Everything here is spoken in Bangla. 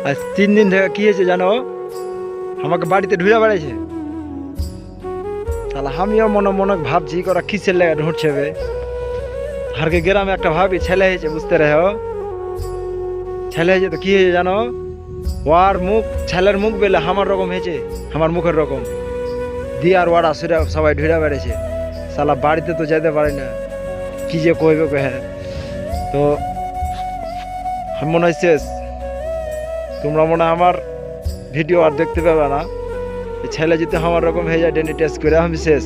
আর 3 দিন থেকে কি হয়েছে জানো, আমাকে বাড়িতে ঢুকে বেড়াইছে। তাহলে আমিও মনে মনে ভাবছি ওরা কিসের লেগে ঢুঁড়ছে বে। হারকে গ্রামে একটা ভাবি ছেলে হয়েছে, বুঝতে রেহ ছেলে হয়েছে তো কি হয়েছে জানো, ওর মুখ ছেলের মুখ বেলে আমার রকম হয়েছে, আমার মুখের রকম দিয়ে আর ওর আসুরা সবাই ঢুড়া বেড়েছে। সালা বাড়িতে তো যেতে পারি না, কি যে কইবে কহে। তো আমি মনে হয় শেষ, তোমরা মনে হয় আমার ভিডিও আর দেখতে পাবে না। ছেলে যদি আমার রকম হয়ে যায় ডেন্টি টেস্ট করে আমি শেষ।